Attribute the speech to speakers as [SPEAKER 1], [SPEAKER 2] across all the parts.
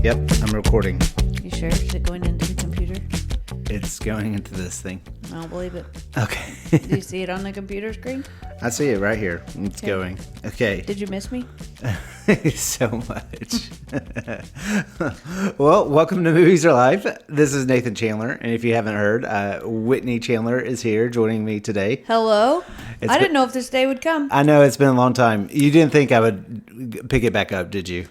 [SPEAKER 1] Yep, I'm recording.
[SPEAKER 2] You sure? Is it going into the computer?
[SPEAKER 1] It's going into this thing.
[SPEAKER 2] I don't believe it.
[SPEAKER 1] Okay.
[SPEAKER 2] Do you see it on the computer screen?
[SPEAKER 1] I see it right here. It's
[SPEAKER 2] Okay.
[SPEAKER 1] going. Okay.
[SPEAKER 2] Did you miss me?
[SPEAKER 1] So much. Well, welcome to Movies Are Live. This is Nathan Chandler, and if you haven't heard, Whitney Chandler is here joining me today.
[SPEAKER 2] Hello? I didn't know if this day would come.
[SPEAKER 1] I know it's been a long time. You didn't think I would pick it back up, did you?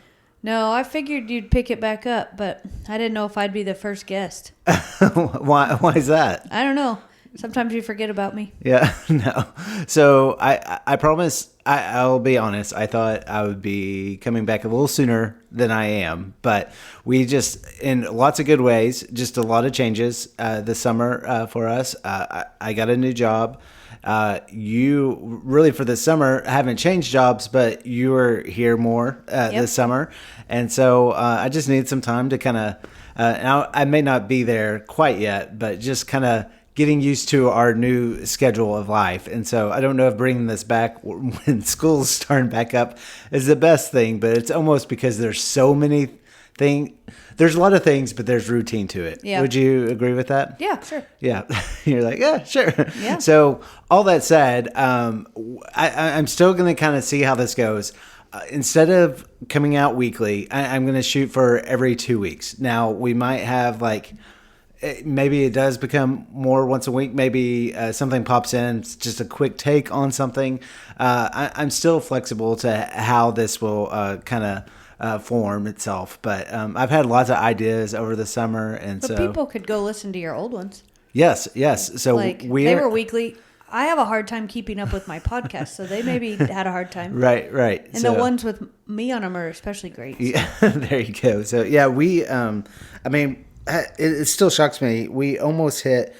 [SPEAKER 2] No, I figured you'd pick it back up, but I didn't know if I'd be the first guest.
[SPEAKER 1] Why is that?
[SPEAKER 2] I don't know. Sometimes you forget about me.
[SPEAKER 1] Yeah, no. So I promise, I'll be honest, I thought I would be coming back a little sooner than I am, but we just, in lots of good ways, just a lot of changes this summer for us. I got a new job. You really for the summer haven't changed jobs, but you were here more this summer. And so I just need some time to kind of, now I may not be there quite yet, but just kind of getting used to our new schedule of life. And so I don't know if bringing this back when school's starting back up is the best thing, but it's almost because there's so many things. There's a lot of things, but there's routine to it.
[SPEAKER 2] Yeah.
[SPEAKER 1] Would you agree with that?
[SPEAKER 2] Yeah, sure.
[SPEAKER 1] Yeah. You're like, yeah, sure.
[SPEAKER 2] Yeah.
[SPEAKER 1] So all that said, I'm still going to kind of see how this goes. Instead of coming out weekly, I'm going to shoot for every 2 weeks. Now, we might have maybe it does become more once a week. Maybe something pops in. It's just a quick take on something. I'm still flexible to how this will kind of form itself. But I've had lots of ideas over the summer.
[SPEAKER 2] But people could go listen to your old ones.
[SPEAKER 1] Yes. So
[SPEAKER 2] they were weekly. I have a hard time keeping up with my podcast, so they maybe had a hard time.
[SPEAKER 1] Right.
[SPEAKER 2] And the ones with me on them are especially great. So.
[SPEAKER 1] Yeah, there you go. So yeah, we, it still shocks me. We almost hit,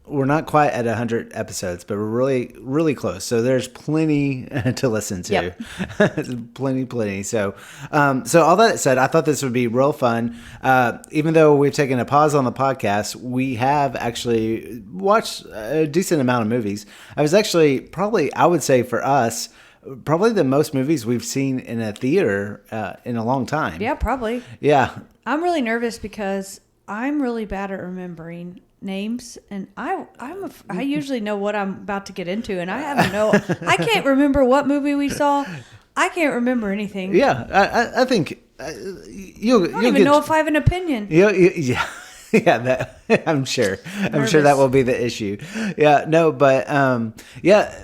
[SPEAKER 1] we're not quite at 100 episodes, but we're really, really close. So there's plenty to listen to. Yep. plenty. So all that said, I thought this would be real fun. Even though we've taken a pause on the podcast, we have actually watched a decent amount of movies. I was actually I would say for us, probably the most movies we've seen in a theater in a long time.
[SPEAKER 2] Yeah, probably.
[SPEAKER 1] Yeah.
[SPEAKER 2] I'm really nervous because I'm really bad at remembering names, and I usually know what I'm about to get into, and I can't remember what movie we saw. I can't remember anything.
[SPEAKER 1] Yeah, I think you'll.
[SPEAKER 2] I don't even know if I have an opinion.
[SPEAKER 1] Yeah. Yeah, I'm sure. I'm sure that will be the issue. Yeah, no, but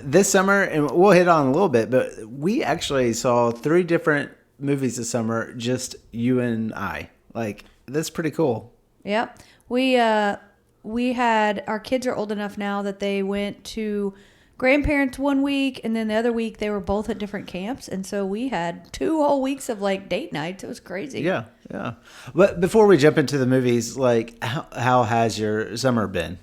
[SPEAKER 1] this summer, and we'll hit on a little bit, but we actually saw 3 different movies this summer, just you and I. Like, that's pretty cool.
[SPEAKER 2] Yeah, we had, our kids are old enough now that they went to grandparents one week, and then the other week they were both at different camps, and so we had 2 whole weeks of date nights. It was crazy.
[SPEAKER 1] Yeah. But before we jump into the movies, how has your summer been?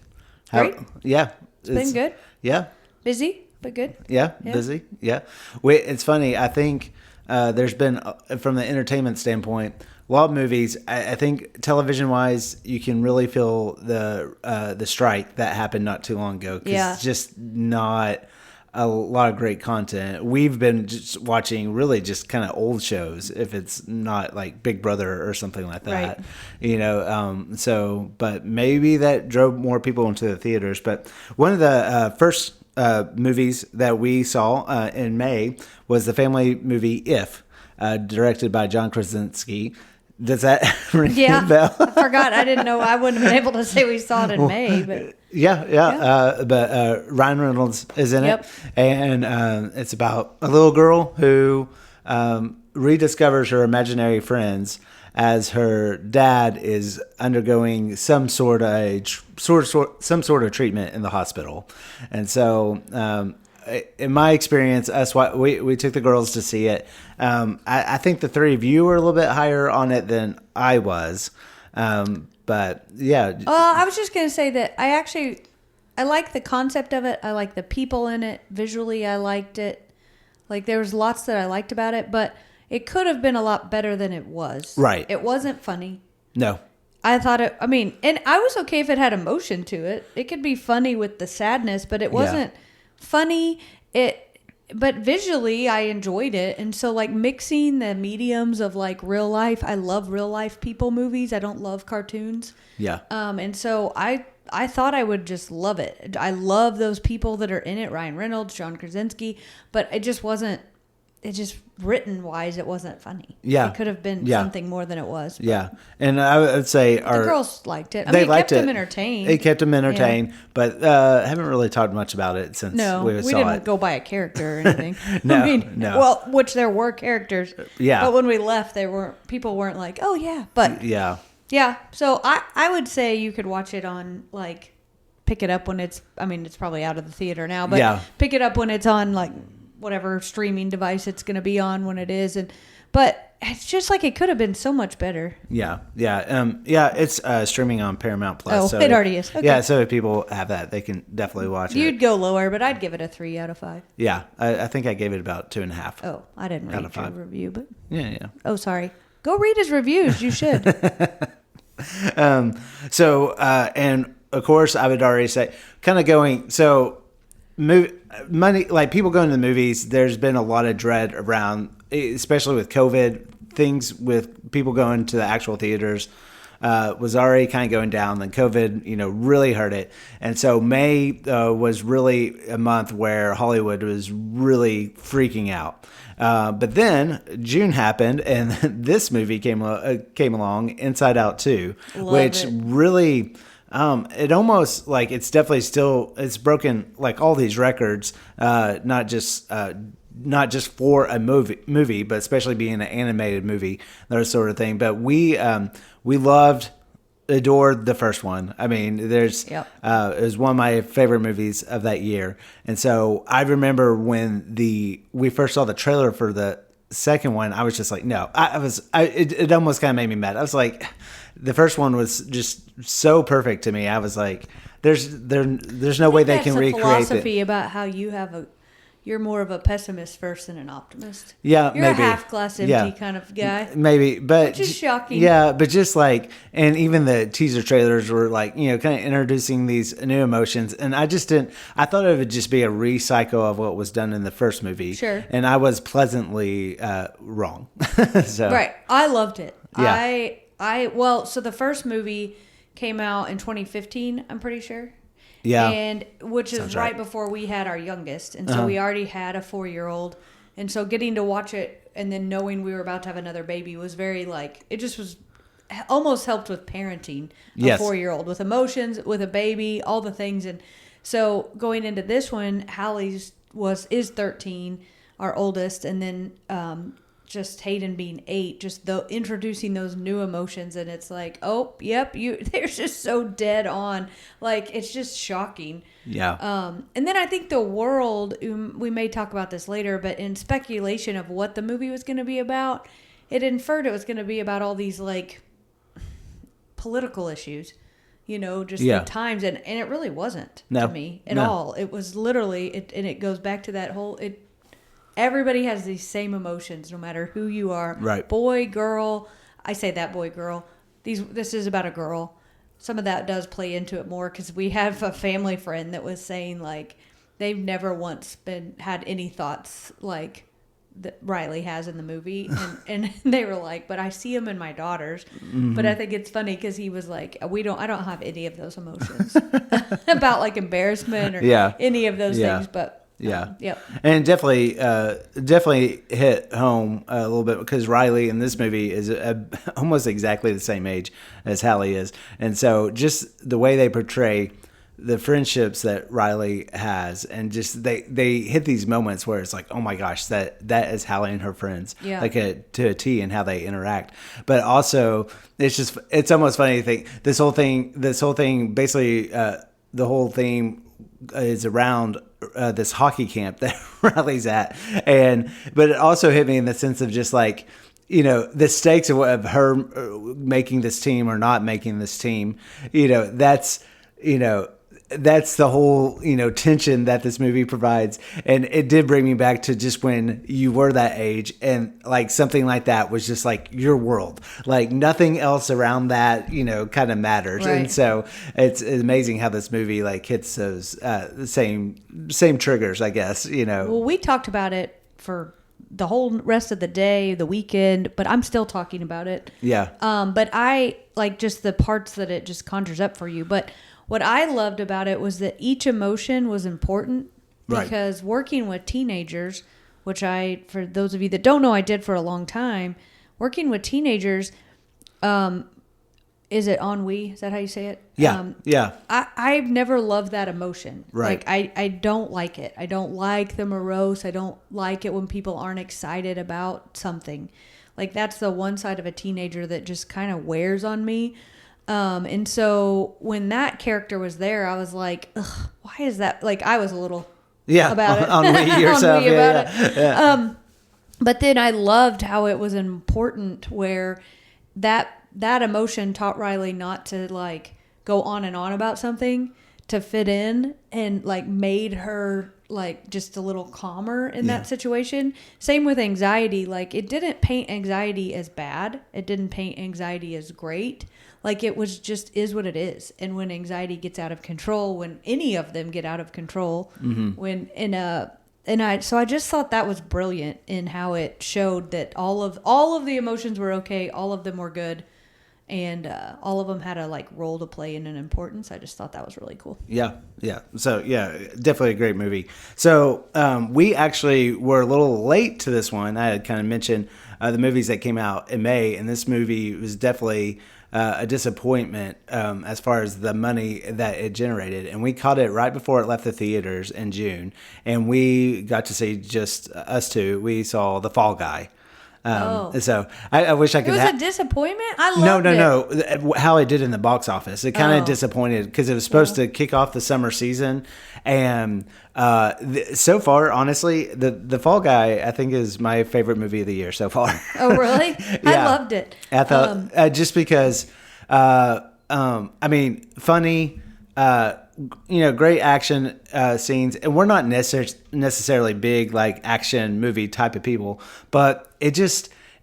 [SPEAKER 2] Great.
[SPEAKER 1] Yeah,
[SPEAKER 2] it's been good.
[SPEAKER 1] Yeah,
[SPEAKER 2] busy but good.
[SPEAKER 1] Yeah, busy. Yeah, it's funny. I think there's been, from the entertainment standpoint, a lot of movies. I think television-wise, you can really feel the strike that happened not too long ago. 'Cause it's just not a lot of great content. We've been just watching really just kind of old shows, if it's not like Big Brother or something like that. Right. But maybe that drove more people into the theaters. But one of the first movies that we saw in May was the family movie If, directed by John Krasinski. Does that ring a bell?
[SPEAKER 2] I forgot. I didn't know. I wouldn't have been able to say we saw it in May. But
[SPEAKER 1] but Ryan Reynolds is in it. And it's about a little girl who rediscovers her imaginary friends as her dad is undergoing some sort of treatment in the hospital. And so in my experience, we took the girls to see it. I think the 3 of you were a little bit higher on it than I was. But yeah.
[SPEAKER 2] I was just going to say that I like the concept of it. I like the people in it. Visually, I liked it. There was lots that I liked about it, but it could have been a lot better than it was.
[SPEAKER 1] Right.
[SPEAKER 2] It wasn't funny.
[SPEAKER 1] No.
[SPEAKER 2] I thought and I was okay if it had emotion to it. It could be funny with the sadness, but it wasn't funny. but visually I enjoyed it. And so like mixing the mediums of like real life, I love real life people movies. I don't love cartoons.
[SPEAKER 1] Yeah.
[SPEAKER 2] And so I thought I would just love it. I love those people that are in it, Ryan Reynolds, John Krasinski, but it just wasn't, it just written wise, it wasn't funny.
[SPEAKER 1] Yeah.
[SPEAKER 2] It could have been something more than it was.
[SPEAKER 1] Yeah. And I would say
[SPEAKER 2] the girls liked it. I
[SPEAKER 1] they
[SPEAKER 2] mean, it
[SPEAKER 1] liked
[SPEAKER 2] kept them entertained.
[SPEAKER 1] It kept them entertained,
[SPEAKER 2] Yeah.
[SPEAKER 1] but haven't really talked much about it since we saw it.
[SPEAKER 2] We didn't go by a character or anything.
[SPEAKER 1] No.
[SPEAKER 2] Well, which there were characters.
[SPEAKER 1] Yeah.
[SPEAKER 2] But when we left, people weren't like, oh yeah. But
[SPEAKER 1] yeah.
[SPEAKER 2] yeah. So I would say you could watch it on like, pick it up when it's probably out of the theater now, but pick it up when it's on like whatever streaming device it's going to be on when it is. But it's just like it could have been so much better.
[SPEAKER 1] Yeah. It's streaming on Paramount Plus.
[SPEAKER 2] Oh,
[SPEAKER 1] so
[SPEAKER 2] it already is. Okay.
[SPEAKER 1] Yeah, so if people have that, they can definitely watch it.
[SPEAKER 2] You'd go lower, but I'd give it a 3 out of 5.
[SPEAKER 1] Yeah, I think I gave it about 2.5.
[SPEAKER 2] Oh, I didn't read your review, but
[SPEAKER 1] yeah.
[SPEAKER 2] Oh, sorry. Go read his reviews. You should.
[SPEAKER 1] And of course, I would already say, kind of going so. Money, like people going to the movies, there's been a lot of dread around, especially with COVID, things with people going to the actual theaters was already kind of going down. Then COVID, really hurt it. And so May was really a month where Hollywood was really freaking out. But then June happened, and this movie came along, Inside Out 2, which really... it almost like it's definitely it's broken like all these records, not just for a movie, but especially being an animated movie, that sort of thing. But we adored the first one. I mean, it was one of my favorite movies of that year. And so I remember when we first saw the trailer for the second one, I was just like, no, it almost kind of made me mad. I was like, the first one was just so perfect to me. I was like, there's no way they can recreate it.
[SPEAKER 2] Philosophy about how you're more of a pessimist first than an optimist.
[SPEAKER 1] Yeah,
[SPEAKER 2] you're
[SPEAKER 1] maybe.
[SPEAKER 2] a half glass empty kind of guy.
[SPEAKER 1] Maybe, but
[SPEAKER 2] which is shocking.
[SPEAKER 1] Yeah, but just like, and even the teaser trailers were like, kind of introducing these new emotions, and I thought it would just be a recycle of what was done in the first movie.
[SPEAKER 2] Sure.
[SPEAKER 1] And I was pleasantly wrong. So
[SPEAKER 2] right, I loved it.
[SPEAKER 1] Yeah.
[SPEAKER 2] So the first movie came out in 2015, I'm pretty sure.
[SPEAKER 1] Yeah.
[SPEAKER 2] And which is
[SPEAKER 1] Sounds
[SPEAKER 2] right
[SPEAKER 1] right
[SPEAKER 2] before we had our youngest. And so we already had a 4-year-old. And so getting to watch it and then knowing we were about to have another baby was very like, it just was almost helped with parenting a 4-year-old with emotions, with a baby, all the things. And so going into this one, Hallie's is 13, our oldest. And then, just Hayden being 8, just introducing those new emotions, and it's like, oh, yep, they're just so dead on, like it's just shocking.
[SPEAKER 1] Yeah.
[SPEAKER 2] And then I think the world, we may talk about this later, but in speculation of what the movie was going to be about, it inferred it was going to be about all these like political issues, the times, and it really wasn't to me at all. It was literally, and it goes back to that whole everybody has these same emotions, no matter who you are.
[SPEAKER 1] Right.
[SPEAKER 2] Boy, girl. I say that boy, girl. This is about a girl. Some of that does play into it more because we have a family friend that was saying like they've never once had any thoughts like that Riley has in the movie, and they were like, but I see them in my daughters. Mm-hmm. But I think it's funny because he was like, I don't have any of those emotions about like embarrassment or any of those things, but.
[SPEAKER 1] Yeah. And definitely hit home a little bit because Riley in this movie is almost exactly the same age as Hallie is. And so just the way they portray the friendships that Riley has, and just they hit these moments where it's like, oh my gosh, that is Hallie and her friends, like to a T, and how they interact. But also it's almost funny to think this whole thing basically the whole theme is around this hockey camp that Riley's at, but it also hit me in the sense of just like, the stakes of her making this team or not making this team, that's, that's the whole, tension that this movie provides. And it did bring me back to just when you were that age, and like something like that was just like your world. Like nothing else around that, kind of matters.
[SPEAKER 2] Right.
[SPEAKER 1] And so it's amazing how this movie like hits those the same triggers, I guess,
[SPEAKER 2] Well, we talked about it for the whole rest of the day, the weekend, but I'm still talking about it.
[SPEAKER 1] Yeah.
[SPEAKER 2] But I like just the parts that it just conjures up for you. But what I loved about it was that each emotion was important, because working with teenagers, which for those of you that don't know, I did for a long time, working with teenagers, is it ennui? Is that how you say it?
[SPEAKER 1] Yeah. Yeah.
[SPEAKER 2] I've never loved that emotion.
[SPEAKER 1] Right.
[SPEAKER 2] Like I don't like it. I don't like the morose. I don't like it when people aren't excited about something. Like that's the one side of a teenager that just kind of wears on me. And so when that character was there, I was like, ugh, why is that? Like I was a little about it.
[SPEAKER 1] Ennui yourself.
[SPEAKER 2] Ennui about it. Yeah. But then I loved how it was important where that emotion taught Riley not to like go on and on about something, to fit in, and like made her like just a little calmer in that situation. Same with anxiety. Like it didn't paint anxiety as bad. It didn't paint anxiety as great. Like it was just is what it is. And when anxiety gets out of control, when any of them get out of control, so I just thought that was brilliant in how it showed that all of the emotions were okay, all of them were good, and all of them had a like role to play in an importance. I just thought that was really cool.
[SPEAKER 1] Yeah. So definitely a great movie. So we actually were a little late to this one. I had kind of mentioned the movies that came out in May, and this movie was definitely a disappointment as far as the money that it generated. And we caught it right before it left the theaters in June, and we got to see, just us two, we saw The Fall Guy. So I wish I could.
[SPEAKER 2] It was a disappointment. I loved it.
[SPEAKER 1] No. How it did in the box office, it kind of disappointed, because it was supposed to kick off the summer season, and so far, honestly, the Fall Guy I think is my favorite movie of the year so far.
[SPEAKER 2] Oh, really? I loved it.
[SPEAKER 1] I thought just because, I mean, funny. Great action scenes, and we're not necessarily big like action movie type of people, but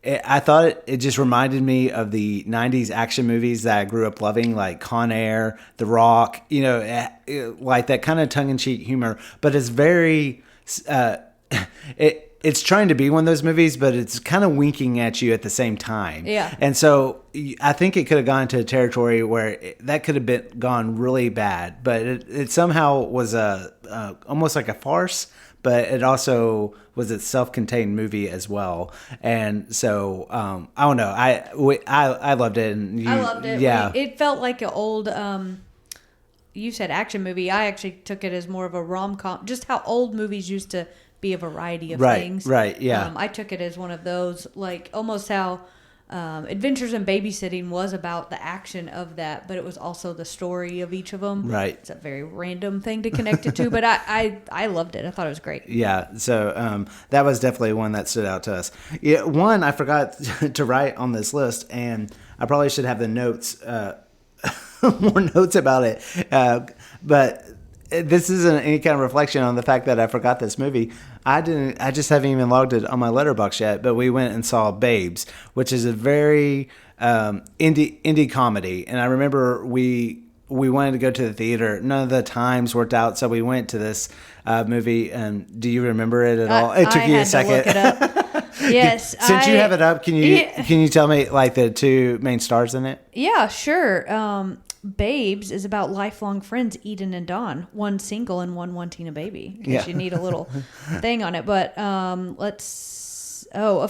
[SPEAKER 1] I thought it just reminded me of the 90s action movies that I grew up loving, like Con Air, The Rock, like that kind of tongue-in-cheek humor, but it's very it's trying to be one of those movies, but it's kind of winking at you at the same time.
[SPEAKER 2] Yeah.
[SPEAKER 1] And so I think it could have gone to a territory where that could have gone really bad, but it somehow was almost like a farce, but it also was a self-contained movie as well. And so I don't know. I loved it. And
[SPEAKER 2] I loved it.
[SPEAKER 1] Yeah.
[SPEAKER 2] It felt like an old. You said action movie. I actually took it as more of a rom-com. Just how old movies used to be a variety of things.
[SPEAKER 1] Right, yeah.
[SPEAKER 2] I took it as one of those, like almost how Adventures in Babysitting was about the action of that, but it was also the story of each of them.
[SPEAKER 1] Right.
[SPEAKER 2] It's a very random thing to connect it to, but I loved it. I thought it was great.
[SPEAKER 1] Yeah, so that was definitely one that stood out to us. Yeah, one I forgot to write on this list, and I probably should have the notes, more notes about it, but this isn't any kind of reflection on the fact that I forgot this movie. I just haven't even logged it on my letterbox yet, but we went and saw Babes, which is a very indie comedy. And I remember we wanted to go to the theater. None of the times worked out, so we went to this movie. And do you remember it at all? It took you a second.
[SPEAKER 2] To look it up. Yes.
[SPEAKER 1] Since you have it up, can you tell me like the two main stars in it?
[SPEAKER 2] Yeah, sure. Babes is about lifelong friends Eden and Dawn, one single and one wanting a baby, in case you need a little thing on it. But of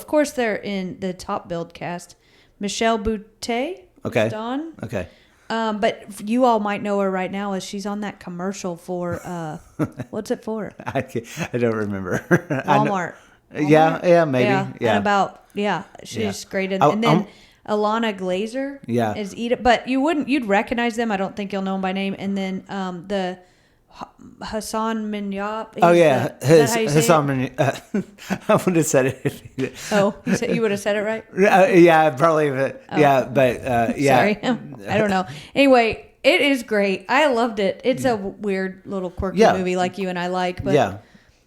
[SPEAKER 2] course they're in the top billed cast. Michelle Buteau is Dawn.
[SPEAKER 1] Okay.
[SPEAKER 2] But you all might know her right now as she's on that commercial for what's it for?
[SPEAKER 1] I don't remember.
[SPEAKER 2] Walmart.
[SPEAKER 1] Yeah, maybe.
[SPEAKER 2] Yeah. And she's great. And then Alana Glazer is Edith, but you'd recognize them. I don't think you'll know them by name. And then the Hassan Minyap.
[SPEAKER 1] Oh yeah, Hassan Minyap. I would have said it.
[SPEAKER 2] Oh, you would have said it right?
[SPEAKER 1] Yeah, probably. Yeah, but yeah.
[SPEAKER 2] Sorry, I don't know. Anyway, It is great. I loved it. It's a weird little quirky movie like you and I like. But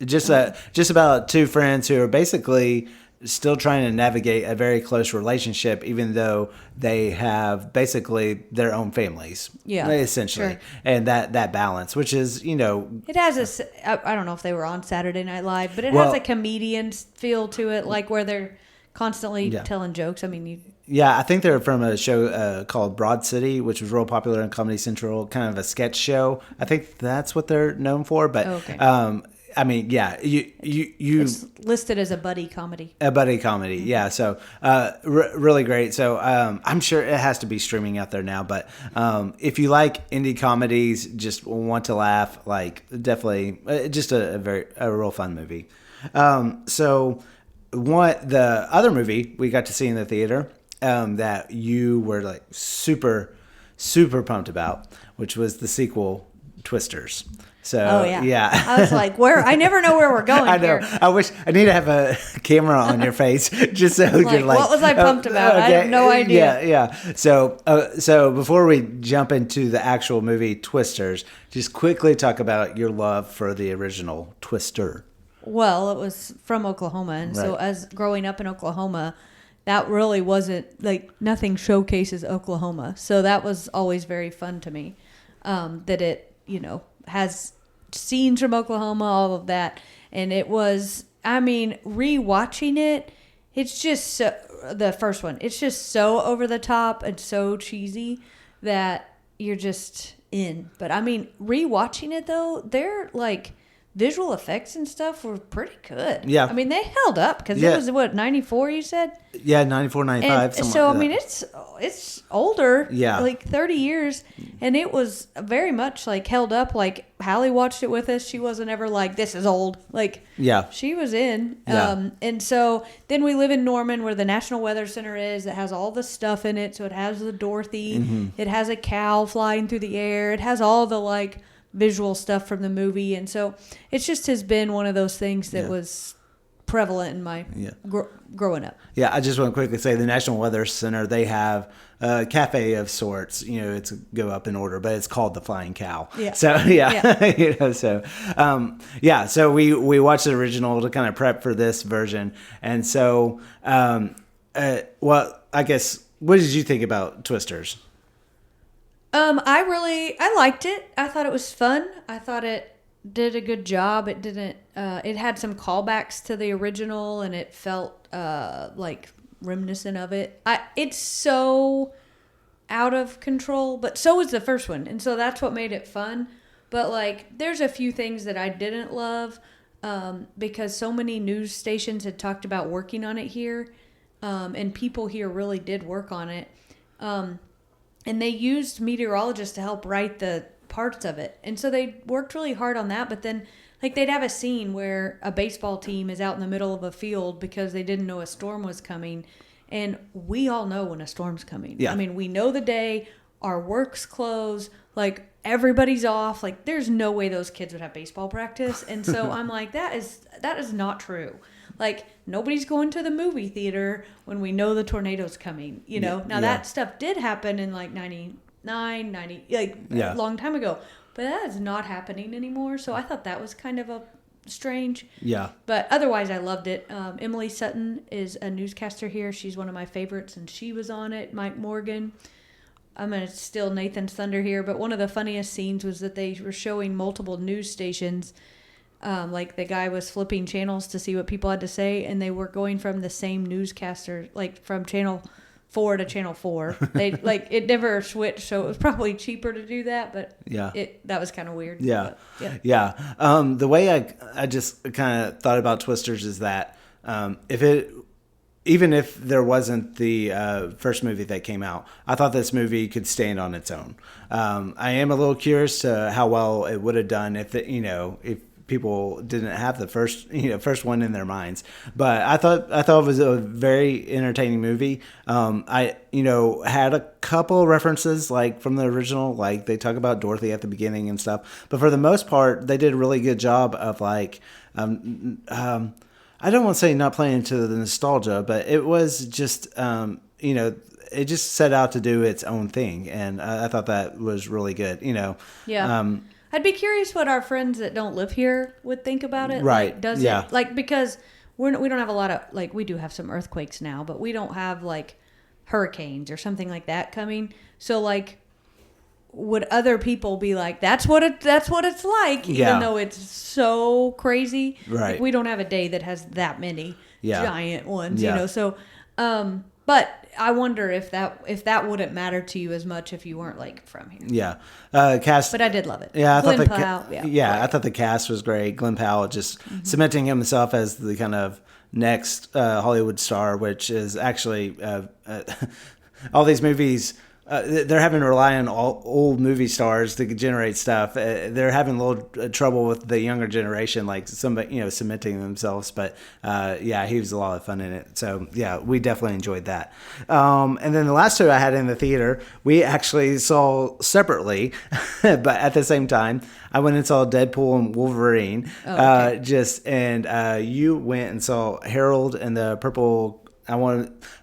[SPEAKER 1] just about two friends who are basically still trying to navigate a very close relationship, even though they have basically their own families.
[SPEAKER 2] Yeah,
[SPEAKER 1] essentially,
[SPEAKER 2] sure.
[SPEAKER 1] And that balance, which is
[SPEAKER 2] it has I don't know if they were on Saturday Night Live, but it has a comedian feel to it, like where they're constantly telling jokes. I mean,
[SPEAKER 1] I think they're from a show called Broad City, which was real popular on Comedy Central, kind of a sketch show. I think that's what they're known for. But I mean, you
[SPEAKER 2] it's listed as a buddy comedy.
[SPEAKER 1] A buddy comedy, yeah. So really great. So I'm sure it has to be streaming out there now. But if you like indie comedies, just want to laugh, like definitely, just a real fun movie. So the other movie we got to see in the theater that you were like super pumped about, which was the sequel, Twisters. So
[SPEAKER 2] I was like, where? I never know where we're going.
[SPEAKER 1] I know.
[SPEAKER 2] Here.
[SPEAKER 1] I need to have a camera on your face just so you're like,
[SPEAKER 2] what was I pumped about? Okay. I have no idea.
[SPEAKER 1] Yeah. So before we jump into the actual movie Twisters, just quickly talk about your love for the original Twister.
[SPEAKER 2] Well, it was from Oklahoma, and so as growing up in Oklahoma, that really wasn't like nothing showcases Oklahoma. So that was always very fun to me. That it has scenes from Oklahoma, all of that. And it was, I mean, rewatching it, it's just so, the first one, it's just so over the top and so cheesy that you're just in. But I mean, rewatching it though, they're like visual effects and stuff were pretty good.
[SPEAKER 1] Yeah.
[SPEAKER 2] I mean, they held up because it was, 94 you said?
[SPEAKER 1] Yeah, 94, 95.
[SPEAKER 2] And so,
[SPEAKER 1] like
[SPEAKER 2] I mean, it's older.
[SPEAKER 1] Yeah.
[SPEAKER 2] Like 30 years. And it was very much like held up. Like Hallie watched it with us. She wasn't ever like, this is old. Like, she was in.
[SPEAKER 1] Yeah.
[SPEAKER 2] And so then we live in Norman where the National Weather Center is. It has all the stuff in it. So it has the Dorothy. Mm-hmm. It has a cow flying through the air. It has all the like visual stuff from the movie. And so it just has been one of those things that was prevalent in my growing up.
[SPEAKER 1] Yeah, I just want to quickly say the National Weather Center, they have a cafe of sorts. It's go up in order, but it's called the Flying Cow. Yeah. So so we watched the original to kind of prep for this version, and so I guess what did you think about Twisters?
[SPEAKER 2] I liked it. I thought it was fun. I thought it did a good job. It didn't, it had some callbacks to the original and it felt, like reminiscent of it. It's so out of control, but so was the first one. And so that's what made it fun. But like, there's a few things that I didn't love, because so many news stations had talked about working on it here. And people here really did work on it. And they used meteorologists to help write the parts of it. And so they worked really hard on that. But then, like, they'd have a scene where a baseball team is out in the middle of a field because they didn't know a storm was coming. And we all know when a storm's coming.
[SPEAKER 1] Yeah.
[SPEAKER 2] I mean, we know the day, our work's closed, like, everybody's off. Like, there's no way those kids would have baseball practice. And so I'm like, that is not true. Like, nobody's going to the movie theater when we know the tornado's coming, Now, that stuff did happen in, like, 99, 90, like, a long time ago. But that is not happening anymore. So I thought that was kind of a strange.
[SPEAKER 1] Yeah.
[SPEAKER 2] But otherwise, I loved it. Emily Sutton is a newscaster here. She's one of my favorites, and she was on it. Mike Morgan. I'm going to steal Nathan's thunder here, but one of the funniest scenes was that they were showing multiple news stations. Like the guy was flipping channels to see what people had to say, and they were going from the same newscaster, like from channel 4 to channel 4. They like it never switched, so it was probably cheaper to do that. But that was kind of weird.
[SPEAKER 1] Yeah, but, the way I just kind of thought about Twisters is that even if there wasn't the first movie that came out, I thought this movie could stand on its own. I am a little curious to how well it would have done if people didn't have the first one in their minds. But I thought it was a very entertaining movie. I had a couple references like from the original, like they talk about Dorothy at the beginning and stuff. But for the most part, they did a really good job of like I don't want to say not playing into the nostalgia, but it was just, it just set out to do its own thing. And I thought that was really good,
[SPEAKER 2] Yeah. I'd be curious what our friends that don't live here would think about it.
[SPEAKER 1] Right.
[SPEAKER 2] Like, does
[SPEAKER 1] Yeah.
[SPEAKER 2] it, like, because we don't have a lot of, like, we do have some earthquakes now, but we don't have, like, hurricanes or something like that coming. So, like, would other people be like, that's what it's like,
[SPEAKER 1] Yeah.
[SPEAKER 2] even though it's so crazy?
[SPEAKER 1] Right.
[SPEAKER 2] Like, we don't have a day that has that many giant ones,
[SPEAKER 1] Yeah.
[SPEAKER 2] So, but I wonder if that wouldn't matter to you as much if you weren't like from here.
[SPEAKER 1] Yeah. Cast.
[SPEAKER 2] But I did love it.
[SPEAKER 1] Yeah, I
[SPEAKER 2] Glenn
[SPEAKER 1] thought
[SPEAKER 2] Powell,
[SPEAKER 1] I thought the cast was great. Glenn Powell just cementing himself as the kind of next Hollywood star, which is actually all these movies. They're having to rely on all old movie stars to generate stuff. They're having a little trouble with the younger generation, like somebody, cementing themselves. But he was a lot of fun in it. So yeah, we definitely enjoyed that. And then the last two I had in the theater, we actually saw separately, but at the same time. I went and saw Deadpool and Wolverine.
[SPEAKER 2] Oh, okay.
[SPEAKER 1] You went and saw Harold and the Purple.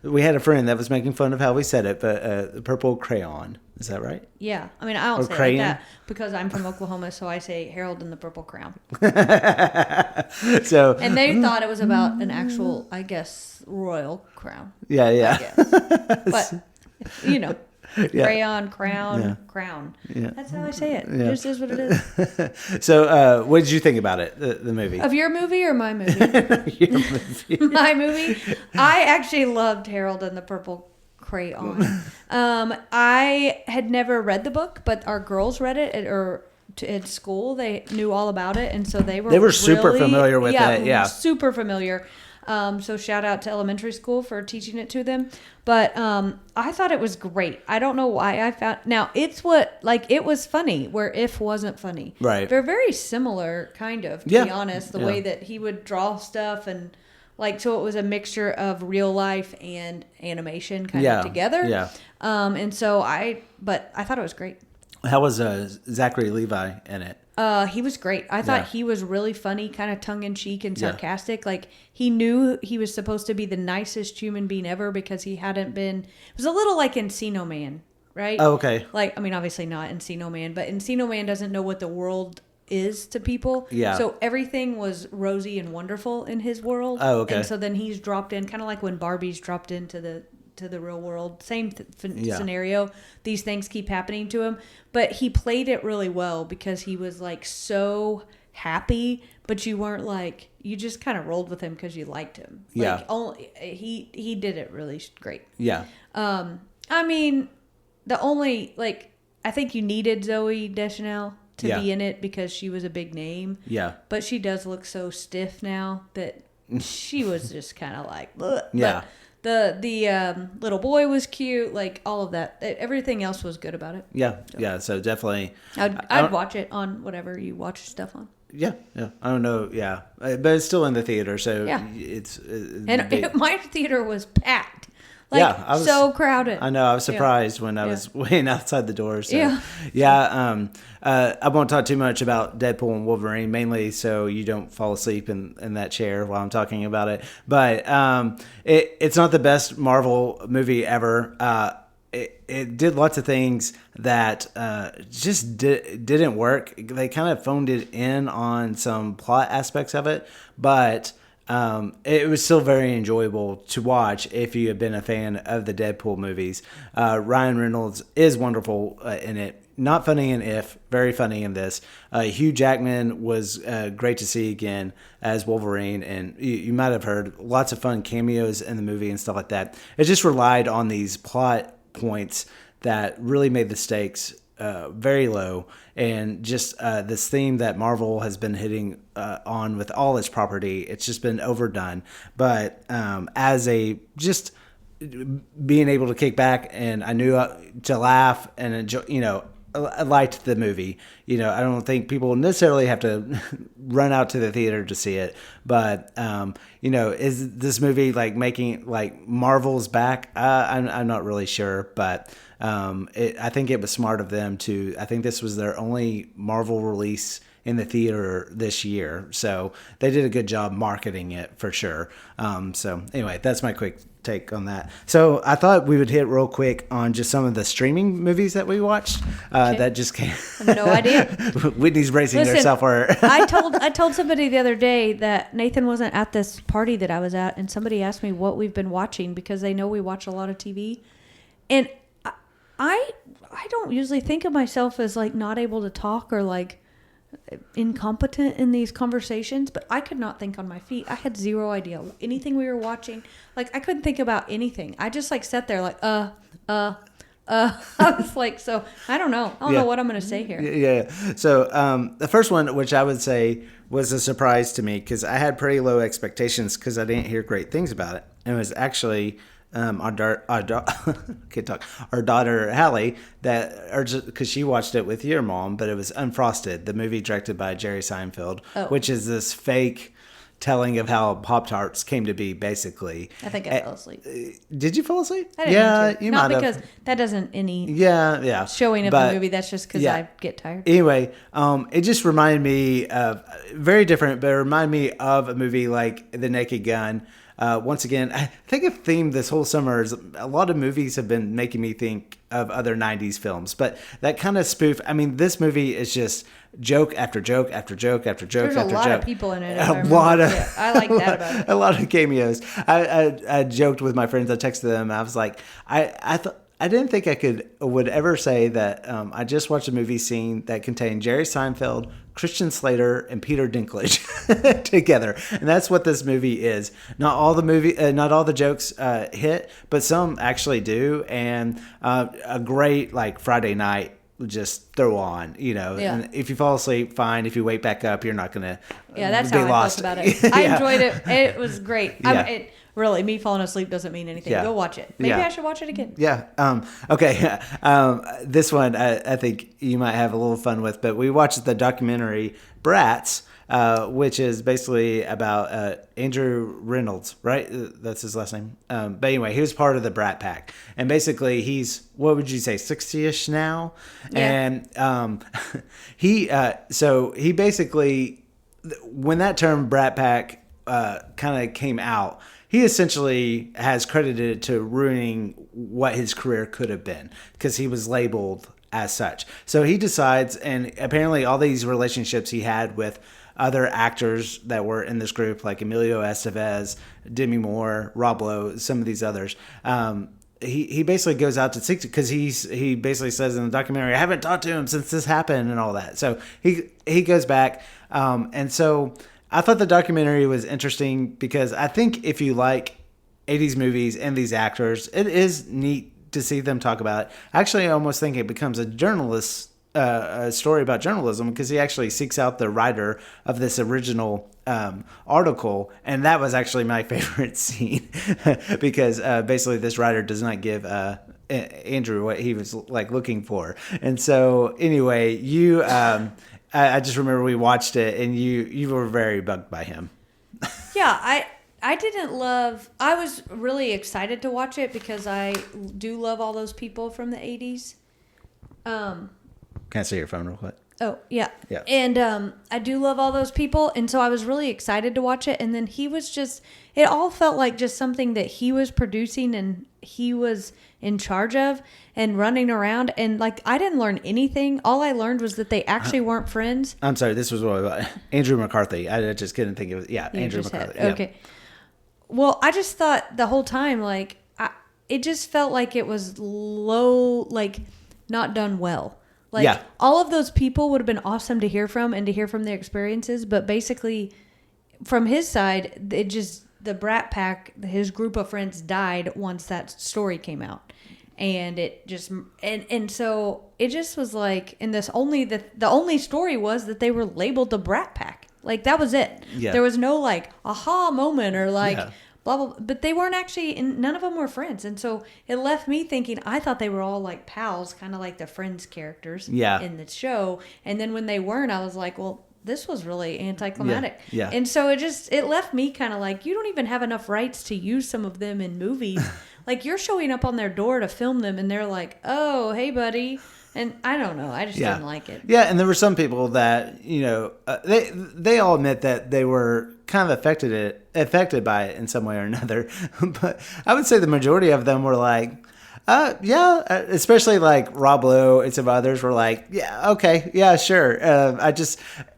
[SPEAKER 1] We had a friend that was making fun of how we said it, but the Purple Crayon. Is that right?
[SPEAKER 2] Yeah. I mean, I don't say it
[SPEAKER 1] Crayon?
[SPEAKER 2] like that because I'm from Oklahoma, so I say Harold and the Purple Crown.
[SPEAKER 1] So
[SPEAKER 2] And they thought it was about an actual, I guess, royal crown.
[SPEAKER 1] yeah.
[SPEAKER 2] I guess. But,
[SPEAKER 1] Yeah.
[SPEAKER 2] Crayon, crown,
[SPEAKER 1] Yeah.
[SPEAKER 2] crown.
[SPEAKER 1] Yeah.
[SPEAKER 2] That's how I say it.
[SPEAKER 1] Yeah.
[SPEAKER 2] It just is what it is.
[SPEAKER 1] So what did you think about it, the movie?
[SPEAKER 2] Of your movie or my movie?
[SPEAKER 1] Your movie.
[SPEAKER 2] My movie. I actually loved Harold and the Purple Crayon. I had never read the book, but our girls read it at school. They knew all about it, and so they were
[SPEAKER 1] super
[SPEAKER 2] really,
[SPEAKER 1] familiar with it. Yeah,
[SPEAKER 2] super familiar. So shout out to elementary school for teaching it to them. But I thought it was great. I don't know why I found. Now it was funny where If wasn't funny.
[SPEAKER 1] Right.
[SPEAKER 2] They're very similar, kind of. To be honest, the way that he would draw stuff and. So it was a mixture of real life and animation kind of together.
[SPEAKER 1] Yeah.
[SPEAKER 2] But I thought it was great.
[SPEAKER 1] How was Zachary Levi in it?
[SPEAKER 2] He was great. I thought he was really funny, kind of tongue in cheek and sarcastic. Like he knew he was supposed to be the nicest human being ever because he hadn't been. It was a little like Encino Man, right?
[SPEAKER 1] Oh, okay.
[SPEAKER 2] Obviously not Encino Man, but Encino Man doesn't know what the world is to people.
[SPEAKER 1] Yeah.
[SPEAKER 2] So everything was rosy and wonderful in his world.
[SPEAKER 1] Oh, okay.
[SPEAKER 2] And so then he's dropped in, kind of like when Barbie's dropped into the real world. Same scenario. These things keep happening to him, but he played it really well because he was so happy, but you weren't you just kind of rolled with him because you liked him. He did it really great.
[SPEAKER 1] Yeah.
[SPEAKER 2] I mean, I think you needed Zooey Deschanel to be in it because she was a big name.
[SPEAKER 1] Yeah.
[SPEAKER 2] But she does look so stiff now that she was just kind of ugh.
[SPEAKER 1] Yeah.
[SPEAKER 2] But the little boy was cute, all of that. Everything else was good about it.
[SPEAKER 1] Yeah. Yeah. So definitely.
[SPEAKER 2] I'd watch it on whatever you watch stuff on.
[SPEAKER 1] Yeah. Yeah. I don't know. Yeah. But it's still in the theater. So it's.
[SPEAKER 2] My theater was packed.
[SPEAKER 1] I was
[SPEAKER 2] so crowded.
[SPEAKER 1] I know. I was surprised when I was waiting outside the door. So, I won't talk too much about Deadpool and Wolverine, mainly so you don't fall asleep in that chair while I'm talking about it. But it's not the best Marvel movie ever. It did lots of things that just didn't work. They kind of phoned it in on some plot aspects of it, but it was still very enjoyable to watch if you had been a fan of the Deadpool movies. Ryan Reynolds is wonderful in it. Not funny in If, very funny in this. Hugh Jackman was great to see again as Wolverine, and you might have heard lots of fun cameos in the movie and stuff like that. It just relied on these plot points that really made the stakes very low, and just this theme that Marvel has been hitting on with all its property, it's just been overdone. But as just being able to kick back, and I knew to laugh and enjoy, I liked the movie. I don't think people necessarily have to run out to the theater to see it. But, is this movie making Marvel's back? I'm not really sure, but I think it was smart of them I think this was their only Marvel release in the theater this year. So they did a good job marketing it for sure. So anyway, that's my quick take on that. So I thought we would hit real quick on just some of the streaming movies that we watched that just came.
[SPEAKER 2] I have no idea.
[SPEAKER 1] Whitney's bracing herself for.
[SPEAKER 2] I told somebody the other day that Nathan wasn't at this party that I was at, and somebody asked me what we've been watching because they know we watch a lot of TV, and I don't usually think of myself as like not able to talk or like incompetent in these conversations, but I could not think on my feet. I had zero idea anything we were watching. Like I couldn't think about anything. I just like sat there like I was like, so I don't know. I don't know what I'm going to say here.
[SPEAKER 1] Yeah. So the first one, which I would say was a surprise to me because I had pretty low expectations because I didn't hear great things about it. It was actually our daughter Hallie because she watched it with your mom, but it was Unfrosted, the movie directed by Jerry Seinfeld, which is this fake telling of how Pop-Tarts came to be, basically.
[SPEAKER 2] I think I fell asleep.
[SPEAKER 1] Did you fall asleep?
[SPEAKER 2] I didn't mean to. Not because that doesn't any showing up in the movie. That's just because I get tired.
[SPEAKER 1] Anyway, it just reminded me of very different, but it reminded me of a movie like The Naked Gun. Once again, I think a theme this whole summer is a lot of movies have been making me think of other 90s films, but that kind of spoof. I mean, this movie is just joke after joke after joke after joke. There's
[SPEAKER 2] a lot of people in it.
[SPEAKER 1] I like
[SPEAKER 2] that about it.
[SPEAKER 1] A lot of cameos. I joked with my friends. I texted them. I was like, I didn't think I would ever say that I just watched a movie scene that contained Jerry Seinfeld, Christian Slater, and Peter Dinklage together, and that's what this movie is. Not all the jokes hit, but some actually do, and a great like Friday night just throw on, And if you fall asleep, fine. If you wake back up, you're not gonna
[SPEAKER 2] that's
[SPEAKER 1] be
[SPEAKER 2] how
[SPEAKER 1] lost.
[SPEAKER 2] I felt about it. I enjoyed it. It was great. Really, me falling asleep doesn't mean anything. Go watch it. Maybe I should watch it again.
[SPEAKER 1] Yeah. Okay. This one I think you might have a little fun with, but we watched the documentary Brats, which is basically about Andrew Reynolds, right? That's his last name. But anyway, he was part of the Brat Pack. And basically he's, what would you say, 60-ish now? Yeah. And he basically, when that term Brat Pack kind of came out, he essentially has credited it to ruining what his career could have been because he was labeled as such. So he decides, and apparently all these relationships he had with other actors that were in this group, like Emilio Estevez, Demi Moore, Rob Lowe, some of these others, he basically goes out to seek, because he basically says in the documentary, I haven't talked to him since this happened and all that. So he goes back, and so I thought the documentary was interesting because I think if you like 80s movies and these actors, it is neat to see them talk about it. Actually, I almost think it becomes a story about journalism because he actually seeks out the writer of this original article, and that was actually my favorite scene because basically this writer does not give Andrew what he was like looking for. And so anyway, you I just remember we watched it and you were very bugged by him.
[SPEAKER 2] Yeah, I didn't love. I was really excited to watch it because I do love all those people from the 80s.
[SPEAKER 1] Can I see your phone real quick?
[SPEAKER 2] Oh, yeah.
[SPEAKER 1] Yeah.
[SPEAKER 2] And I do love all those people. And so I was really excited to watch it. And then he was just, it all felt like just something that he was producing and he was in charge of and running around. And like, I didn't learn anything. All I learned was that they actually weren't friends.
[SPEAKER 1] I'm sorry. This was what Andrew McCarthy. I just couldn't think of it. Yeah. Andrew McCarthy.
[SPEAKER 2] Okay. Well, I just thought the whole time, like, it just felt like it was low, like not done well. Like all of those people would have been awesome to hear from and to hear from their experiences. But basically from his side, it just, the Brat Pack, his group of friends died once that story came out. And it just, and so it just was like, and this only, the only story was that they were labeled the Brat Pack. Like that was it. Yeah. There was no like aha moment or like blah, blah, but they weren't actually, and none of them were friends. And so it left me thinking, I thought they were all like pals, kind of like the Friends characters in the show. And then when they weren't, I was like, well, this was really anticlimactic. Yeah. And so it left me kind of like, you don't even have enough rights to use some of them in movies. Like you're showing up on their door to film them and they're like, oh, hey buddy, And I don't know. I just didn't like it.
[SPEAKER 1] Yeah, and there were some people that they all admit that they were kind of affected by it in some way or another. But I would say the majority of them were like, especially like Rob Lowe and some others were like, yeah, okay, yeah, sure.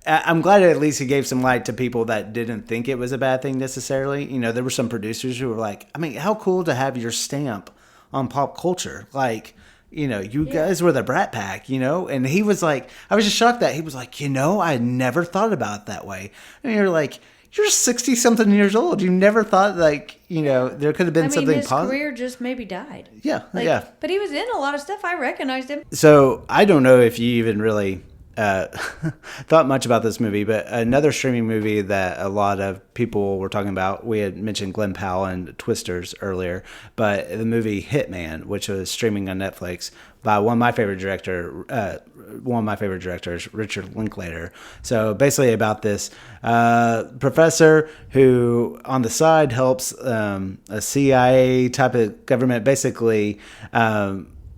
[SPEAKER 1] I'm glad at least he gave some light to people that didn't think it was a bad thing necessarily. There were some producers who were like, I mean, how cool to have your stamp on pop culture, like. You guys were the Brat Pack, and he was like, I was just shocked that he was like, I never thought about it that way. And you're like, you're 60 something years old. You never thought like, there could have been something
[SPEAKER 2] his
[SPEAKER 1] positive.
[SPEAKER 2] career just maybe died.
[SPEAKER 1] Yeah. Yeah.
[SPEAKER 2] But he was in a lot of stuff. I recognized him.
[SPEAKER 1] So I don't know if you even really thought much about this movie, but another streaming movie that a lot of people were talking about, we had mentioned Glenn Powell and Twisters earlier, but the movie Hitman, which was streaming on Netflix by one of my favorite directors, Richard Linklater. So basically about this professor who on the side helps a CIA type of government basically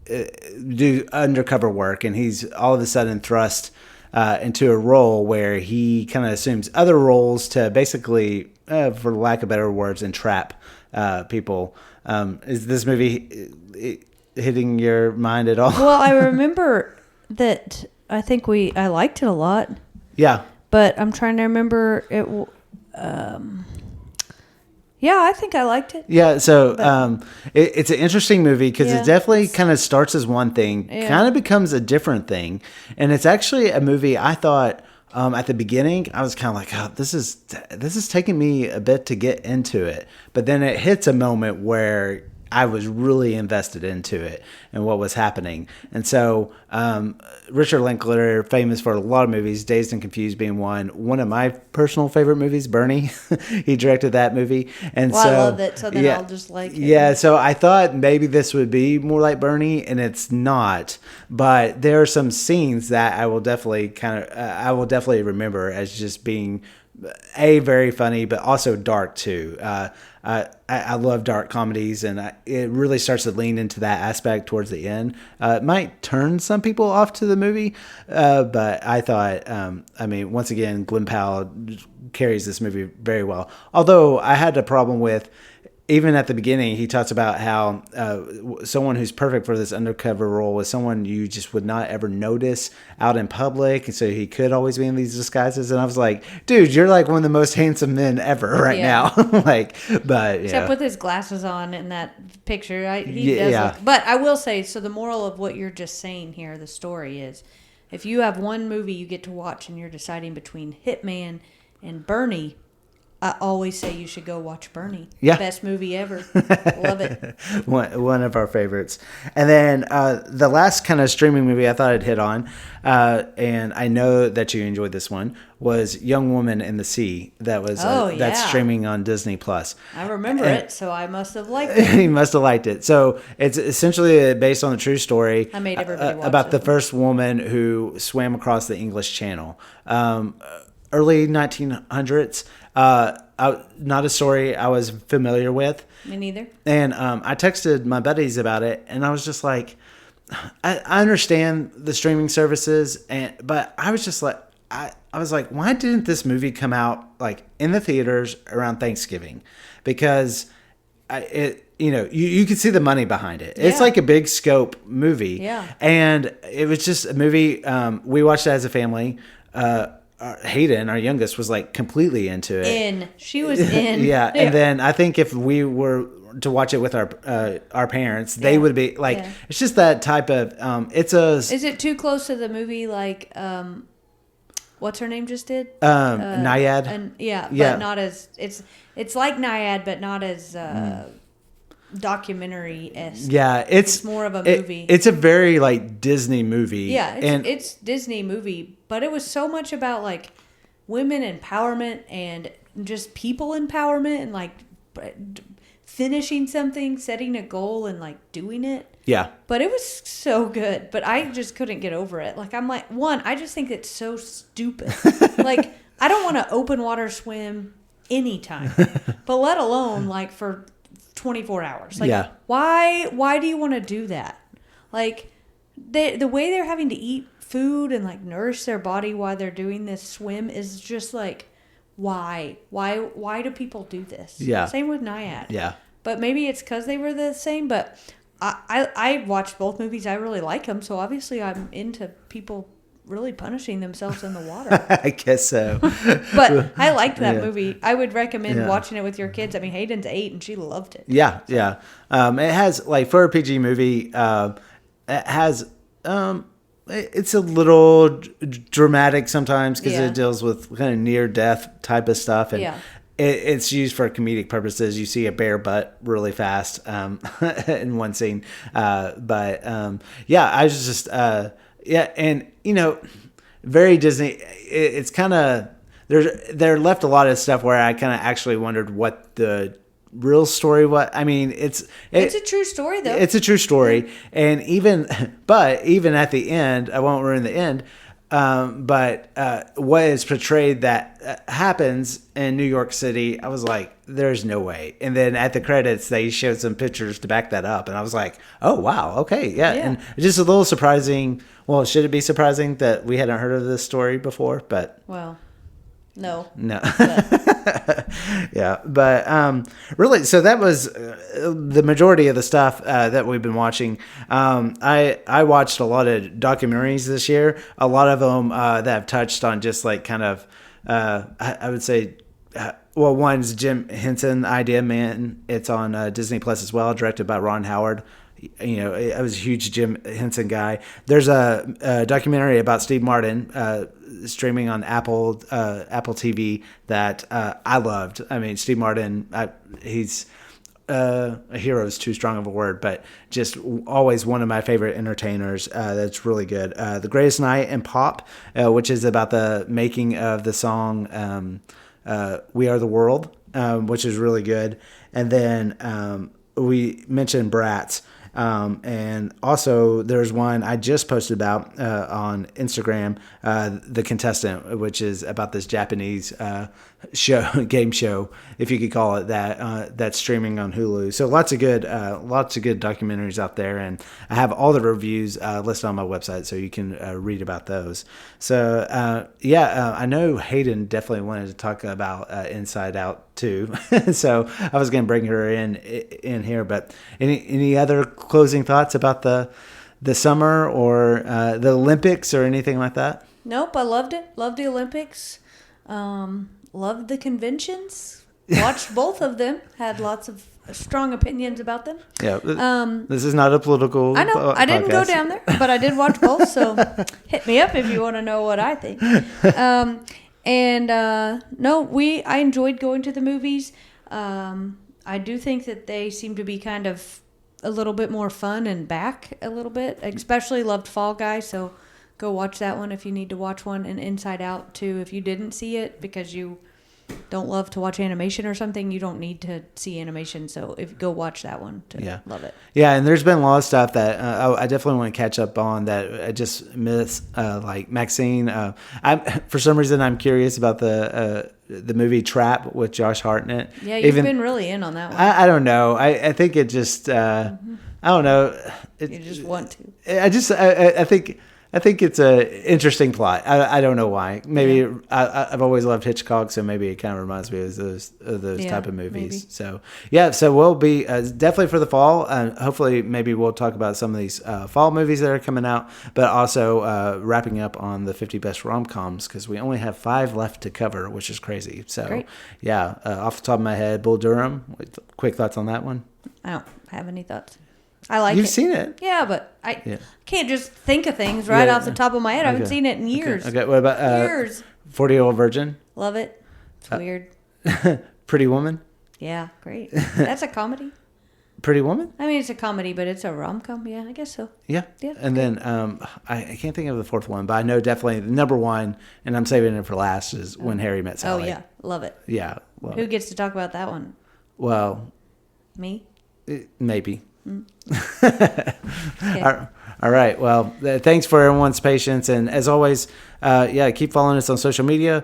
[SPEAKER 1] do undercover work, and he's all of a sudden thrust into a role where he kind of assumes other roles to basically, for lack of better words, entrap people. Is this movie hitting your mind at all?
[SPEAKER 2] Well, I remember that I liked it a lot.
[SPEAKER 1] Yeah.
[SPEAKER 2] But I'm trying to remember it. Yeah, I think I liked it.
[SPEAKER 1] Yeah, so it's an interesting movie because it definitely kind of starts as one thing, kind of becomes a different thing. And it's actually a movie I thought at the beginning, I was kind of like, oh, this is taking me a bit to get into it. But then it hits a moment where I was really invested into it and what was happening. And so Richard Linklater, famous for a lot of movies, Dazed and Confused being one. One of my personal favorite movies, Bernie. He directed that movie. And
[SPEAKER 2] I love it, so then I'll just like it.
[SPEAKER 1] Yeah, so I thought maybe this would be more like Bernie, and it's not. But there are some scenes that I will definitely remember as just being very funny, but also dark too. I love dark comedies, and it really starts to lean into that aspect towards the end. It might turn some people off to the movie, but I thought, once again, Glenn Powell carries this movie very well. Although I had a problem with, even at the beginning, he talks about how someone who's perfect for this undercover role was someone you just would not ever notice out in public. And so he could always be in these disguises. And I was like, dude, you're like one of the most handsome men ever right now.
[SPEAKER 2] Except with his glasses on in that picture. He does look, but I will say, so the moral of what you're just saying here, the story is, if you have one movie you get to watch and you're deciding between Hitman and Bernie, I always say you should go watch Bernie.
[SPEAKER 1] Yeah.
[SPEAKER 2] Best movie ever. Love it.
[SPEAKER 1] One of our favorites. And then the last kind of streaming movie I thought I'd hit on, and I know that you enjoyed this one, was Young Woman in the Sea. That was that's streaming on Disney Plus.
[SPEAKER 2] I remember it, so I must have liked it.
[SPEAKER 1] You must have liked it. So it's essentially based on a true story.
[SPEAKER 2] I made everybody watch
[SPEAKER 1] about
[SPEAKER 2] it.
[SPEAKER 1] the first woman who swam across the English Channel. Early 1900s. Not a story I was familiar with.
[SPEAKER 2] Me neither.
[SPEAKER 1] And I texted my buddies about it, and I was just like, I understand the streaming services, but I was just like, I was like, why didn't this movie come out like in the theaters around Thanksgiving? Because you could see the money behind it. It's like a big scope movie.
[SPEAKER 2] Yeah.
[SPEAKER 1] And it was just a movie. We watched it as a family. Hayden, our youngest, was like completely into it.
[SPEAKER 2] She was in.
[SPEAKER 1] Yeah. And then I think if we were to watch it with our parents, they would be like, it's just that type of, Is
[SPEAKER 2] it too close to the movie like, what's her name just did?
[SPEAKER 1] Naiad.
[SPEAKER 2] But not as, it's like Naiad, but not as, documentary-esque.
[SPEAKER 1] Yeah, it's
[SPEAKER 2] more of a movie.
[SPEAKER 1] It's a very like Disney movie.
[SPEAKER 2] Yeah, it's Disney movie, but it was so much about like women empowerment and just people empowerment and like finishing something, setting a goal, and like doing it.
[SPEAKER 1] Yeah.
[SPEAKER 2] But it was so good. But I just couldn't get over it. Like I'm like, I just think it's so stupid. Like I don't want to open water swim anytime, but let alone like for 24 hours. Like, why do you want to do that? Like, the way they're having to eat food and like nourish their body while they're doing this swim is just like, why do people do this?
[SPEAKER 1] Yeah.
[SPEAKER 2] Same with Naiad.
[SPEAKER 1] Yeah.
[SPEAKER 2] But maybe it's because they were the same. But I watched both movies. I really like them. So obviously I'm into people really punishing themselves in the water.
[SPEAKER 1] I guess so.
[SPEAKER 2] But I liked that
[SPEAKER 1] Yeah.
[SPEAKER 2] movie. I would recommend
[SPEAKER 1] Yeah.
[SPEAKER 2] watching it with your kids. I mean, Hayden's 8 and she loved it.
[SPEAKER 1] Yeah, yeah. It has, like, for a PG movie, it has, it's a little dramatic sometimes because
[SPEAKER 2] Yeah.
[SPEAKER 1] it deals with kind of near death type of stuff. And
[SPEAKER 2] Yeah.
[SPEAKER 1] it's used for comedic purposes. You see a bare butt really fast in one scene. Yeah, I was just, yeah. And, very Disney. It's kind of, they're left a lot of stuff where I kind of actually wondered what the real story was. I mean, it's
[SPEAKER 2] It's a true story, though.
[SPEAKER 1] it's a true story, and even at the end, I won't ruin the end. But what is portrayed that happens in New York City, I was like, "There's no way." And then at the credits, they showed some pictures to back that up, and I was like, "Oh wow, okay, yeah."
[SPEAKER 2] Yeah.
[SPEAKER 1] And just a little surprising. Well, should it be surprising that we hadn't heard of this story before? But
[SPEAKER 2] Well, no.
[SPEAKER 1] no.
[SPEAKER 2] But
[SPEAKER 1] Yeah, but really, so that was the majority of the stuff that we've been watching. I watched a lot of documentaries this year. A lot of them that have touched on just like kind of, I would say, well, one's Jim Henson, Idea Man. It's on Disney Plus as well, directed by Ron Howard. I was a huge Jim Henson guy. There's a documentary about Steve Martin streaming on Apple TV that I loved. I mean, Steve Martin, he's a hero is too strong of a word, but just always one of my favorite entertainers. That's really good. The Greatest Night in Pop, which is about the making of the song We Are the World, which is really good. And then we mentioned Brats. And also there's one I just posted about on Instagram, The Contestant, which is about this Japanese game show, if you could call it that, that's streaming on Hulu. So lots of good documentaries out there, and I have all the reviews listed on my website, so you can read about those. So I know Hayden definitely wanted to talk about Inside Out too, so I was going to bring her in here. But any other closing thoughts about the summer or the Olympics or anything like that?
[SPEAKER 2] nope, I loved it. Loved the Olympics. Loved the conventions. Watched both of them. Had lots of strong opinions about them.
[SPEAKER 1] Yeah. This is not a political.
[SPEAKER 2] I know. I didn't go
[SPEAKER 1] podcast.
[SPEAKER 2] down there, but I did watch both. So hit me up if you want to know what I think. I enjoyed going to the movies. I do think that they seem to be kind of a little bit more fun and back a little bit. Especially loved Fall Guy, so go watch that one if you need to watch one. And Inside Out too, if you didn't see it because you don't love to watch animation or something, you don't need to see animation. So go watch that one to love it.
[SPEAKER 1] Yeah, and there's been a lot of stuff that I definitely want to catch up on that I just miss, like Maxine. For some reason I'm curious about the movie Trap with Josh Hartnett.
[SPEAKER 2] Yeah, you've been really in on that one.
[SPEAKER 1] I don't know. I think it just I don't know.
[SPEAKER 2] You just want to.
[SPEAKER 1] I think it's a interesting plot. I don't know why. Maybe I've always loved Hitchcock, so maybe it kind of reminds me of those type of movies.
[SPEAKER 2] Maybe.
[SPEAKER 1] So we'll be definitely for the fall. Hopefully, maybe we'll talk about some of these fall movies that are coming out, but also wrapping up on the 50 best rom-coms because we only have 5 left to cover, which is crazy. So
[SPEAKER 2] Great.
[SPEAKER 1] Off the top of my head, Bull Durham. Quick thoughts on that one?
[SPEAKER 2] I don't have any thoughts. I like
[SPEAKER 1] You've
[SPEAKER 2] it.
[SPEAKER 1] seen it.
[SPEAKER 2] Yeah, but I can't just think of things right off the top of my head. I haven't seen it in years.
[SPEAKER 1] Okay. What about
[SPEAKER 2] Years.
[SPEAKER 1] 40-Year-Old Virgin?
[SPEAKER 2] Love it. It's weird.
[SPEAKER 1] Pretty Woman?
[SPEAKER 2] Yeah, great. That's a comedy.
[SPEAKER 1] Pretty Woman?
[SPEAKER 2] I mean, it's a comedy, but it's a rom-com. Yeah, I guess so.
[SPEAKER 1] Yeah.
[SPEAKER 2] Yeah,
[SPEAKER 1] And then I can't think of the fourth one, but I know definitely the number one, and I'm saving it for last, is When Harry Met Sally.
[SPEAKER 2] Oh, yeah. Love it.
[SPEAKER 1] Yeah. Well,
[SPEAKER 2] Who gets to talk about that one?
[SPEAKER 1] well
[SPEAKER 2] Me?
[SPEAKER 1] maybe.
[SPEAKER 2] Okay.
[SPEAKER 1] All right. Well, thanks for everyone's patience. And as always, keep following us on social media,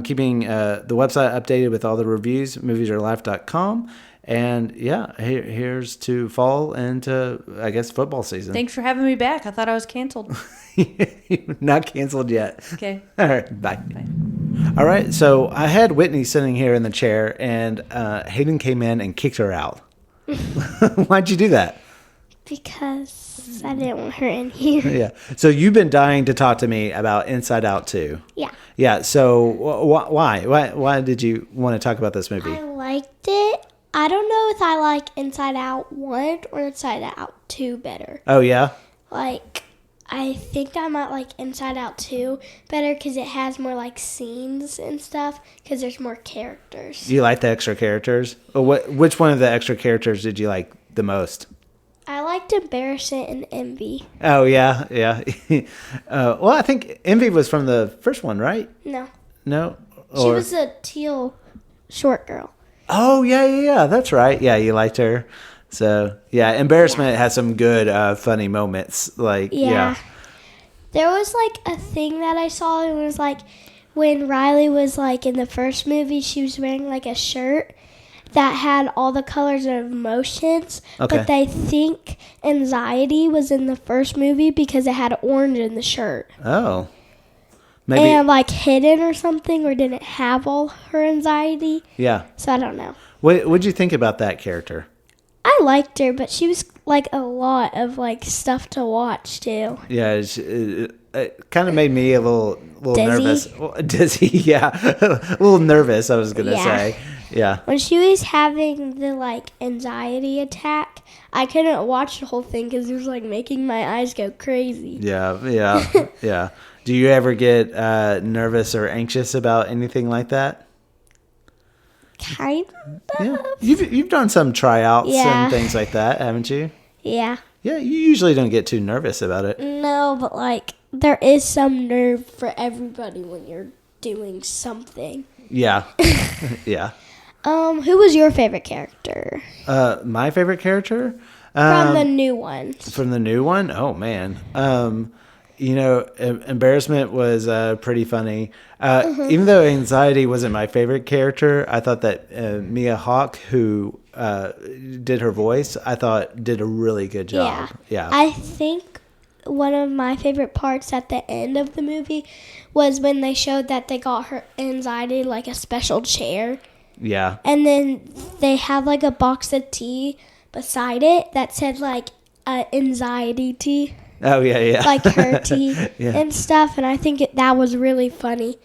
[SPEAKER 1] keeping the website updated with all the reviews, moviesourlife.com. And yeah, here's to fall and to, I guess, football season.
[SPEAKER 2] Thanks for having me back. I thought I was canceled.
[SPEAKER 1] Not canceled yet.
[SPEAKER 2] Okay.
[SPEAKER 1] All right. Bye.
[SPEAKER 2] Bye.
[SPEAKER 1] All right. So I had Whitney sitting here in the chair, and Hayden came in and kicked her out. Why'd you do that?
[SPEAKER 3] Because I didn't want her in here.
[SPEAKER 1] Yeah. So you've been dying to talk to me about Inside Out 2.
[SPEAKER 3] Yeah.
[SPEAKER 1] Yeah. So why? Why did you want to talk about this movie?
[SPEAKER 3] I liked it. I don't know if I like Inside Out 1 or Inside Out 2 better.
[SPEAKER 1] Oh, yeah?
[SPEAKER 3] Like, I think I might like Inside Out 2 better because it has more, like, scenes and stuff because there's more characters.
[SPEAKER 1] You like the extra characters? Which one of the extra characters did you like the most?
[SPEAKER 3] I liked Embarrassment and Envy.
[SPEAKER 1] Oh, yeah, yeah. Well, I think Envy was from the first one, right?
[SPEAKER 3] No.
[SPEAKER 1] No?
[SPEAKER 3] She was a teal short girl.
[SPEAKER 1] Oh, yeah, that's right. Yeah, you liked her. So, yeah, Embarrassment has some good, funny moments. Like, yeah.
[SPEAKER 3] There was, like, a thing that I saw. It was, like, when Riley was, like, in the first movie, she was wearing, like, a shirt that had all the colors of emotions.
[SPEAKER 1] Okay.
[SPEAKER 3] But they think anxiety was in the first movie because it had orange in the shirt.
[SPEAKER 1] Oh. Maybe.
[SPEAKER 3] And, like, hidden or something, or didn't have all her anxiety.
[SPEAKER 1] Yeah.
[SPEAKER 3] So I don't know.
[SPEAKER 1] What'd you think about that character?
[SPEAKER 3] I liked her, but she was, like, a lot of, like, stuff to watch, too.
[SPEAKER 1] Yeah, it kind of made me a little
[SPEAKER 3] Dizzy?
[SPEAKER 1] nervous. Dizzy, yeah. A little nervous, I was going to say. Yeah.
[SPEAKER 3] When she was having the, like, anxiety attack, I couldn't watch the whole thing because it was, like, making my eyes go crazy.
[SPEAKER 1] Yeah. Do you ever get nervous or anxious about anything like that?
[SPEAKER 3] Kind of.
[SPEAKER 1] Yeah. You've done some tryouts
[SPEAKER 3] Yeah.
[SPEAKER 1] and things like that, haven't you?
[SPEAKER 3] Yeah.
[SPEAKER 1] Yeah, you usually don't get too nervous about it.
[SPEAKER 3] No, but, like, there is some nerve for everybody when you're doing something.
[SPEAKER 1] Yeah. Yeah.
[SPEAKER 3] Who was your favorite character?
[SPEAKER 1] My favorite character?
[SPEAKER 3] From the new ones.
[SPEAKER 1] From the new one? Oh, man. Embarrassment was pretty funny. Even though Anxiety wasn't my favorite character, I thought that Mia Hawke, who did her voice, I thought did a really good job. Yeah.
[SPEAKER 3] I think one of my favorite parts at the end of the movie was when they showed that they got her Anxiety like a special chair.
[SPEAKER 1] Yeah.
[SPEAKER 3] And then they had like a box of tea beside it that said like anxiety tea.
[SPEAKER 1] Oh, yeah.
[SPEAKER 3] Like her tea
[SPEAKER 1] Yeah.
[SPEAKER 3] and stuff. And I think that was really funny.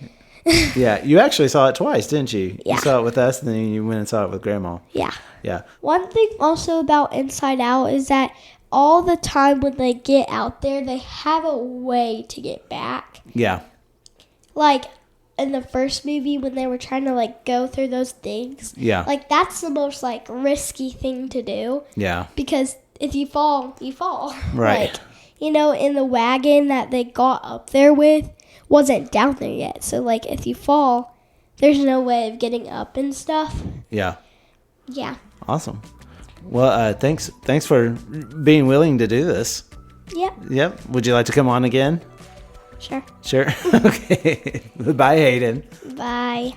[SPEAKER 1] Yeah. You actually saw it twice, didn't you?
[SPEAKER 3] Yeah.
[SPEAKER 1] You saw it with us, and then you went and saw it with Grandma.
[SPEAKER 3] Yeah.
[SPEAKER 1] Yeah.
[SPEAKER 3] One thing also about Inside Out is that all the time when they get out there, they have a way to get back.
[SPEAKER 1] Yeah.
[SPEAKER 3] Like in the first movie when they were trying to like go through those things.
[SPEAKER 1] Yeah.
[SPEAKER 3] Like that's the most like risky thing to do.
[SPEAKER 1] Yeah.
[SPEAKER 3] Because if you fall, you fall.
[SPEAKER 1] Right.
[SPEAKER 3] Like, in the wagon that they got up there with wasn't down there yet. So like if you fall, there's no way of getting up and stuff.
[SPEAKER 1] Yeah.
[SPEAKER 3] Yeah.
[SPEAKER 1] Awesome. Well, thanks for being willing to do this.
[SPEAKER 3] Yep.
[SPEAKER 1] Would you like to come on again?
[SPEAKER 3] Sure.
[SPEAKER 1] Sure. Okay. Bye, Hayden.
[SPEAKER 3] Bye.